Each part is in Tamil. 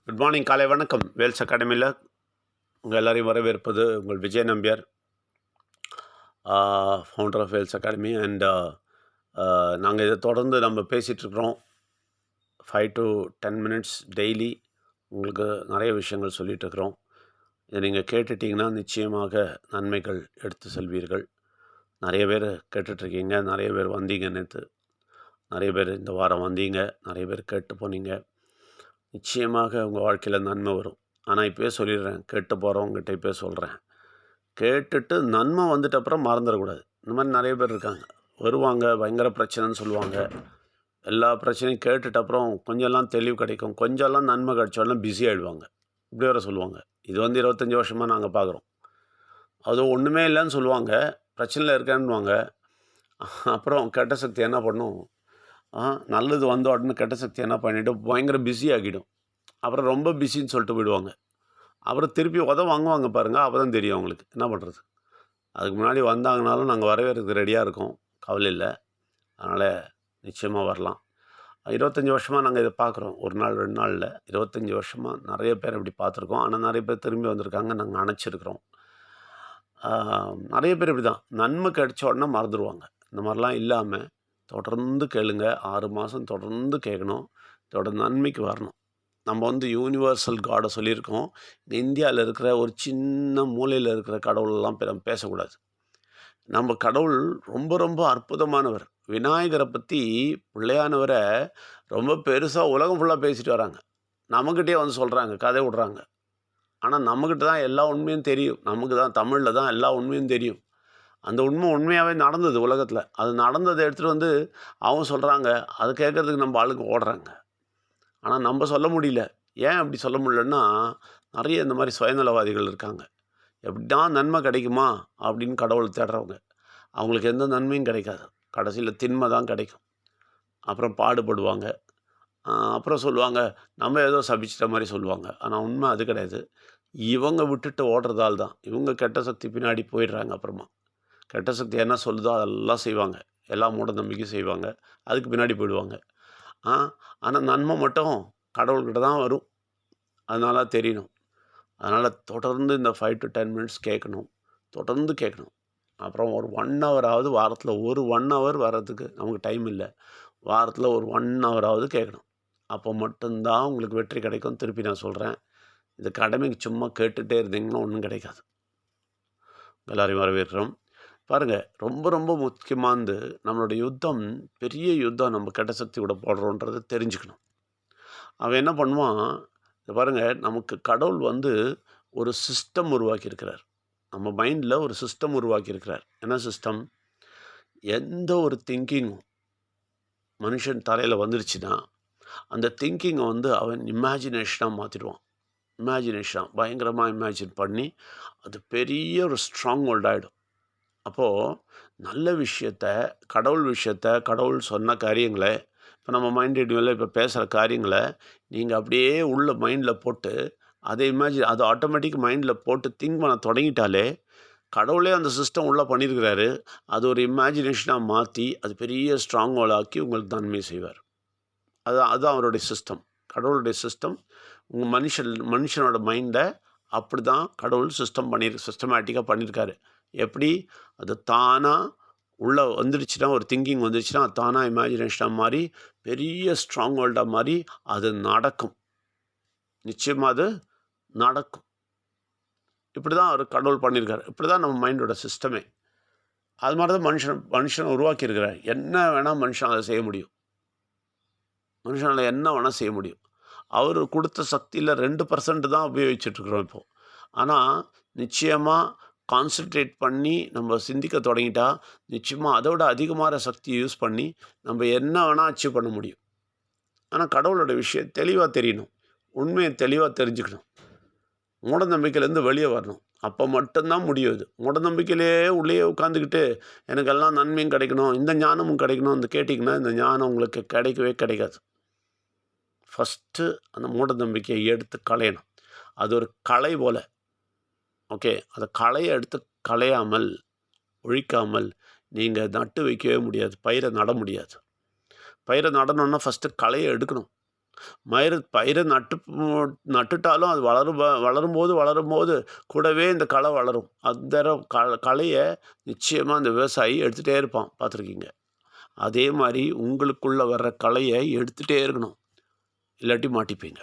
குட் மார்னிங், காலை வணக்கம். வேல்ஸ் அகாடமியில் உங்கள் எல்லாரையும் வரவேற்பது உங்கள் Vijay Nambiar, founder of Vels academy. And நாங்கள் இதை தொடர்ந்து நம்ம பேசிகிட்ருக்குறோம். 5 to 10 minutes டெய்லி உங்களுக்கு நிறைய விஷயங்கள் சொல்லிகிட்ருக்குறோம். இதை நீங்கள் கேட்டுட்டிங்கன்னா நிச்சயமாக நன்மைகள் எடுத்து செல்வீர்கள். நிறைய பேர் கேட்டுட்ருக்கீங்க, நிறைய பேர் வந்தீங்க நேற்று, நிறைய பேர் இந்த வாரம் வந்தீங்க, நிறைய பேர் கேட்டு போனீங்க. நிச்சயமாக உங்கள் வாழ்க்கையில் நன்மை வரும். ஆனால் இப்போயே சொல்லிடுறேன், கேட்டு போகிறவங்ககிட்ட இப்போயே சொல்கிறேன், கேட்டுட்டு நன்மை வந்துட்ட அப்புறம் மறந்துடக்கூடாது. இந்த மாதிரி நிறைய பேர் இருக்காங்க, வருவாங்க, பயங்கர பிரச்சனைன்னு சொல்லுவாங்க. எல்லா பிரச்சனையும் கேட்டுட்ட அப்புறம் கொஞ்சம்லாம் தெளிவு கிடைக்கும், கொஞ்சம்லாம் நன்மை கிடைச்சாலும் பிஸி ஆகிடுவாங்க. இப்படி வேறு சொல்லுவாங்க. இது 25 வருஷமாக நாங்கள் பார்க்குறோம். அது ஒன்றுமே இல்லைன்னு சொல்லுவாங்க, பிரச்சனையில் இருக்கேன்னுவாங்க. அப்புறம் கெட்ட சக்தி என்ன பண்ணும், நல்லது வந்த உடனே கெட்ட சக்தி என்ன பண்ணிவிட்டு பயங்கர பிஸி ஆகிடும். அப்புறம் ரொம்ப பிஸின்னு சொல்லிட்டு போயிடுவாங்க. அப்புறம் திருப்பி வாங்குவாங்க பாருங்கள், அப்போ தான் தெரியும் அவங்களுக்கு என்ன பண்ணுறது. அதுக்கு முன்னாடி வந்தாங்கனாலும் நாங்கள் வரவேற்கிறதுக்கு ரெடியாக இருக்கோம், கவலை இல்லை. அதனால் நிச்சயமாக வரலாம். 25 வருஷமாக நாங்கள் இதை பார்க்குறோம். ஒரு நாள் 2 நாளில் 25 வருஷமாக நிறைய பேர் இப்படி பார்த்துருக்கோம். ஆனால் நிறைய பேர் திரும்பி வந்திருக்காங்க, நாங்கள் அணைச்சிருக்கிறோம். நிறைய பேர் இப்படி தான் நன்மை கிடைச்ச உடனே மறந்துடுவாங்க. இந்த மாதிரிலாம் இல்லாமல் தொடர்ந்து கேளுங்க. 6 மாதம் தொடர்ந்து கேட்கணும், இதோட நன்மைக்கு வரணும். நம்ம யூனிவர்சல் காடை சொல்லியிருக்கோம். இந்த இந்தியாவில் இருக்கிற ஒரு சின்ன மூலையில் இருக்கிற கடவுளெல்லாம் பேசக்கூடாது. நம்ம கடவுள் ரொம்ப ரொம்ப அற்புதமானவர். விநாயகரை பற்றி பிள்ளையானவரை ரொம்ப பெருசாக உலகம் ஃபுல்லாக பேசிட்டு வராங்க. நம்மக்கிட்டே சொல்கிறாங்க, கதை விடுறாங்க. ஆனால் நம்மக்கிட்ட தான் எல்லா உண்மையும் தெரியும். நமக்கு தான் தமிழில் தான் எல்லா உண்மையும் தெரியும். அந்த உண்மையாகவே நடந்தது உலகத்தில். அது நடந்ததை எடுத்துகிட்டு அவங்க சொல்கிறாங்க. அது கேட்குறதுக்கு நம்ம ஆளுங்க ஓடுறாங்க. ஆனால் நம்ம சொல்ல முடியல. ஏன் அப்படி சொல்ல முடியலன்னா, நிறைய இந்த மாதிரி சுயநலவாதிகள் இருக்காங்க. எப்படின்னா நன்மை கிடைக்குமா அப்படின்னு கடவுள் தேடுறவங்க. அவங்களுக்கு எந்த நன்மையும் கிடைக்காது. கடைசியில் திண்மை தான் கிடைக்கும். அப்புறம் பாடுபடுவாங்க. அப்புறம் சொல்லுவாங்க, நம்ம ஏதோ சபிச்சிட்ட மாதிரி சொல்லுவாங்க. ஆனால் உண்மை அது கிடையாது. இவங்க விட்டுட்டு ஓடுறதால் தான் இவங்க கெட்ட சக்தி பின்னாடி போயிடுறாங்க. அப்புறமா கெட்ட சக்தி என்ன சொல்லுதோ அதெல்லாம் செய்வாங்க. எல்லா மூட நம்பிக்கையும் செய்வாங்க. அதுக்கு பின்னாடி போயிடுவாங்க. ஆனால் நன்மை மட்டும் கடவுள்கிட்ட தான் வரும். அதனால தெரியணும். அதனால் தொடர்ந்து இந்த 5 to 10 minutes கேட்கணும், தொடர்ந்து கேட்கணும். அப்புறம் ஒரு 1 ஹவராவது வாரத்தில் ஒரு 1 ஹவர் வர்றதுக்கு நமக்கு டைம் இல்லை. வாரத்தில் ஒரு 1 ஹவராவது கேட்கணும். அப்போ மட்டும்தான் உங்களுக்கு வெற்றி கிடைக்கும். திருப்பி நான் சொல்கிறேன், இந்த கடமைக்கு சும்மா கேட்டுகிட்டே இருந்தீங்கன்னா ஒன்றும் கிடைக்காது. எல்லோரையும் வரவேற்கிறோம். பாருங்கள், ரொம்ப ரொம்ப முக்கியமானது நம்மளோட யுத்தம், பெரிய யுத்தம் நம்ம கெட்ட சக்தி கூட போடுறோன்றதை தெரிஞ்சுக்கணும். அவன் என்ன பண்ணுவான், பாருங்கள், நமக்கு கடவுள் ஒரு சிஸ்டம் உருவாக்கியிருக்கிறார். நம்ம மைண்டில் ஒரு சிஸ்டம் உருவாக்கியிருக்கிறார். என்ன சிஸ்டம்? எந்த ஒரு திங்கிங்கும் மனுஷன் தலையில் வந்துருச்சுன்னா அந்த திங்கிங்கை அவன் இமேஜினேஷனாக மாற்றிடுவான். இமேஜினேஷனாக பயங்கரமாக இமேஜின் பண்ணி அது பெரிய ஒரு ஸ்ட்ராங் ஹோல்ட் ஆகிடும். அப்போது நல்ல விஷயத்த, கடவுள் சொன்ன காரியங்களை, இப்போ நம்ம மைண்ட் ரீடிங்கில் இப்போ பேசுகிற காரியங்களை நீங்கள் அப்படியே உள்ள மைண்டில் போட்டு அதை அது ஆட்டோமேட்டிக் மைண்டில் போட்டு திங்க் பண்ண தொடங்கிட்டாலே கடவுளே அந்த சிஸ்டம் உள்ளே பண்ணியிருக்கிறாரு. அது ஒரு இமேஜினேஷனாக மாற்றி அது பெரிய ஸ்ட்ராங் ஹோல்ட் ஆக்கி உங்களுக்கு நன்மை செய்வார். அதுதான் அவருடைய சிஸ்டம். கடவுளுடைய சிஸ்டம் உங்கள் மனுஷனோட மைண்டை அப்படி தான் கடவுள் சிஸ்டமேட்டிக்காக பண்ணியிருக்காரு. எப்படி? அது தானாக உள்ளே வந்துடுச்சுன்னா, ஒரு திங்கிங் வந்துடுச்சுன்னா அது தானாக இமேஜினேஷனாக மாறி பெரிய ஸ்ட்ராங் ஹோல்டாக மாறி அது நடக்கும். நிச்சயமாக அது நடக்கும். இப்படி தான் அவர் கடவுள் பண்ணியிருக்காரு. இப்படி தான் நம்ம மைண்டோட சிஸ்டமே. அது மாதிரி தான் மனுஷனை உருவாக்கியிருக்கிறார். என்ன வேணால் மனுஷன் அதை செய்ய முடியும். மனுஷனால் என்ன வேணால் செய்ய முடியும். அவர் கொடுத்த சக்தியில் 2% தான் உபயோகிச்சுட்ருக்குறோம் இப்போது. ஆனால் நிச்சயமாக கான்சன்ட்ரேட் பண்ணி நம்ம சிந்திக்க தொடங்கிட்டா நிச்சயமாக அதோட அதிகமான சக்தியை யூஸ் பண்ணி நம்ம என்ன வேணால் அச்சீவ் பண்ண முடியும். ஆனால் கடவுளோட விஷயம் தெளிவாக தெரியணும், உண்மையை தெளிவாக தெரிஞ்சுக்கணும், மூட நம்பிக்கையிலேருந்து வெளியே வரணும். அப்போ மட்டும்தான் முடியும். இது மூட நம்பிக்கையிலே உள்ளே உட்காந்துக்கிட்டு எனக்கெல்லாம் நன்மையும் கிடைக்கணும், இந்த ஞானமும் கிடைக்கணும் கேட்டிங்கன்னா இந்த ஞானம் உங்களுக்கு கிடைக்கவே கிடைக்காது. ஃபஸ்ட்டு அந்த மூட நம்பிக்கையை எடுத்து களையணும். அது ஒரு களை போல். ஓகே, அதை களையை எடுத்து களையாமல், ஒழிக்காமல் நீங்கள் நட்டு வைக்கவே முடியாது. பயிரை நட முடியாது. பயிரை நடணுன்னா ஃபஸ்ட்டு களையை எடுக்கணும். பயிரை நட்டுட்டாலும் அது வளரும்போது கூடவே இந்த களை வளரும். அந்த களையை நிச்சயமாக அந்த விவசாயி எடுத்துகிட்டே இருப்பான், பார்த்துருக்கீங்க. அதே மாதிரி உங்களுக்குள்ளே வர்ற களையை எடுத்துகிட்டே இருக்கணும், இல்லாட்டி மாட்டிப்பீங்க.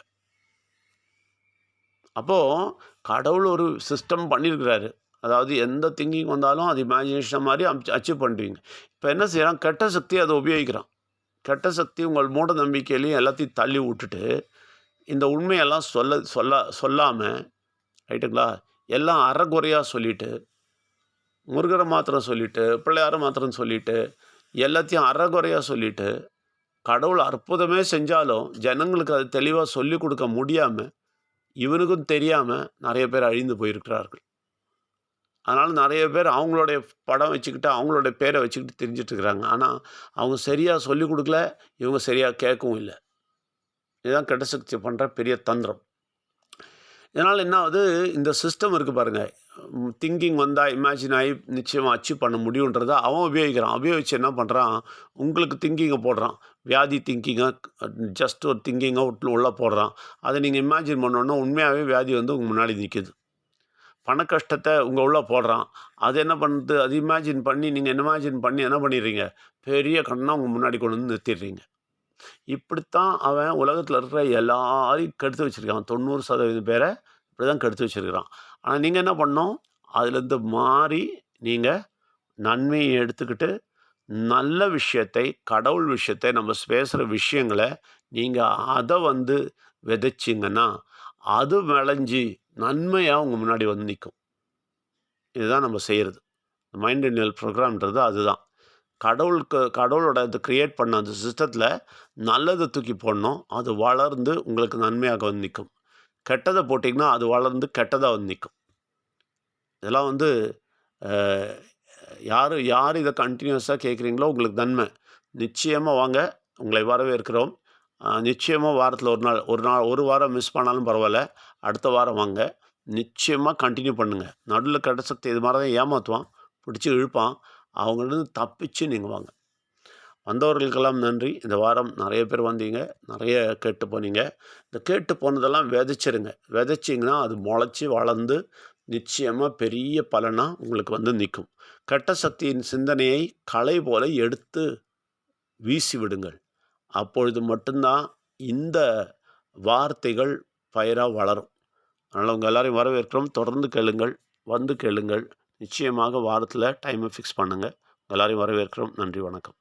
அப்போது கடவுள் ஒரு சிஸ்டம் பண்ணியிருக்கிறாரு. அதாவது எந்த திங்கிங் வந்தாலும் அது இமேஜினேஷன் மாதிரி அச்சீவ் பண்ணுறீங்க. இப்போ என்ன செய்யறான், கெட்ட சக்தி அதை உபயோகிக்கிறான். கெட்ட சக்தி உங்கள் மூட நம்பிக்கையிலையும் எல்லாத்தையும் தள்ளி விட்டுட்டு இந்த உண்மையெல்லாம் சொல்லாமல், ரைட்டுங்களா, எல்லாம் அறகுறையாக சொல்லிவிட்டு, முருகரை மாத்திரம் சொல்லிவிட்டு, பிள்ளையாரை மாத்திரம் சொல்லிவிட்டு, எல்லாத்தையும் அறகுறையாக சொல்லிவிட்டு, கடவுள் அற்புதமே செஞ்சாலும் ஜனங்களுக்கு அது தெளிவாக சொல்லிக் கொடுக்க முடியாமல், இவனுக்கும் தெரியாமல் நிறைய பேர் அழிந்து போயிருக்கிறார்கள். அதனால் நிறைய பேர் அவங்களுடைய படம் வச்சுக்கிட்டு, அவங்களுடைய பேரை வச்சுக்கிட்டு தெரிஞ்சிட்ருக்கிறாங்க. ஆனால் அவங்க சரியாக சொல்லிக் கொடுக்கல, இவங்க சரியாக கேட்கவும் இல்லை. இதுதான் கெட்ட சக்தி பண்ணுற பெரிய தந்திரம். இதனால் என்ன ஆகுது, இந்த சிஸ்டம் இருக்குது பாருங்கள், திங்கிங் வந்தால் இமேஜின் ஆகி நிச்சயமாக அச்சீவ் பண்ண முடியுன்றதை அவன் உபயோகிக்கிறான். உபயோகித்து என்ன பண்ணுறான், உங்களுக்கு திங்கிங்கை போடுறான். வியாதி திங்கிங்கை ஜஸ்ட் ஒரு திங்கிங்கை உள்ளே போடுறான். அதை நீங்கள் இமேஜின் பண்ணோன்னா உண்மையாகவே வியாதி வந்து உங்கள் முன்னாடி நிற்கிது. பண கஷ்டத்தை உங்கள் உள்ளே போடுறான். அது என்ன பண்ணுறது, அது இமேஜின் பண்ணி நீங்கள் இமேஜின் பண்ணி என்ன பண்ணிடுறீங்க, பெரிய கண்ணா உங்கள் முன்னாடி கொண்டு வந்து நிறுத்திடுறீங்க. இப்படித்தான் அவன் உலகத்தில் இருக்கிற எல்லாரையும் கெடுத்து வச்சுருக்கான். 90% பேரை இப்படி தான் கெடுத்து வச்சுருக்கிறான். ஆனால் நீங்கள் என்ன பண்ணணும், அதுலேருந்து மாறி நீங்கள் நன்மையை எடுத்துக்கிட்டு நல்ல விஷயத்தை, கடவுள் விஷயத்தை, நம்ம பேசுகிற விஷயங்களை நீங்கள் அதை வந்து விதைச்சிங்கன்னா அது விளைஞ்சி நன்மையாக உங்கள் முன்னாடி வந்து நிற்கும். இதுதான் நம்ம செய்கிறது. மைண்ட் ரினியூவல் ப்ரோக்ராம்ன்றது அதுதான். கடவுளோட இது கிரியேட் பண்ண அந்த சிஸ்டத்தில் நல்லதை தூக்கி போடணும். அது வளர்ந்து உங்களுக்கு நன்மையாக வந்து நிற்கும். கெட்டதை போட்டிங்கன்னா அது வளர்ந்து கெட்டதாக வந்து நிற்கும். இதெல்லாம் வந்து யார் இதை கண்டினியூஸாக கேட்குறீங்களோ உங்களுக்கு நன்மை. நிச்சயமாக வாங்க, உங்களை வரவேற்கிறோம். நிச்சயமாக வாரத்தில் ஒரு வாரம் மிஸ் பண்ணாலும் பரவாயில்ல, அடுத்த வாரம் வாங்க. நிச்சயமாக கண்டினியூ பண்ணுங்கள். நடுவில் கெட்ட சக்தி இது மாதிரி தான் ஏமாற்றுவான், பிடிச்சி இழுப்பான். அவங்கள்ட்ட தப்பிச்சு நீங்கள் வாங்க. வந்தவர்களுக்கெல்லாம் நன்றி. இந்த வாரம் நிறைய பேர் வந்தீங்க, நிறைய கேட்டு போனீங்க. இந்த கேட்டு போனதெல்லாம் விதைச்சிருங்க. விதைச்சிங்கன்னா அது முளைச்சி வளர்ந்து நிச்சயமாக பெரிய பலனாக உங்களுக்கு வந்து நிற்கும். கெட்ட சக்தியின் சிந்தனையை களை போல எடுத்து வீசி விடுங்கள். அப்பொழுது மட்டும்தான் இந்த வார்த்தைகள் பயிராக வளரும். அதனால் உங்கள் எல்லாரையும் வரவேற்கிறோம். தொடர்ந்து கேளுங்கள், வந்து கேளுங்கள். நிச்சயமாக வாரத்தில் டைமை ஃபிக்ஸ் பண்ணுங்கள். எல்லாரையும் வரவேற்கிறோம். நன்றி, வணக்கம்.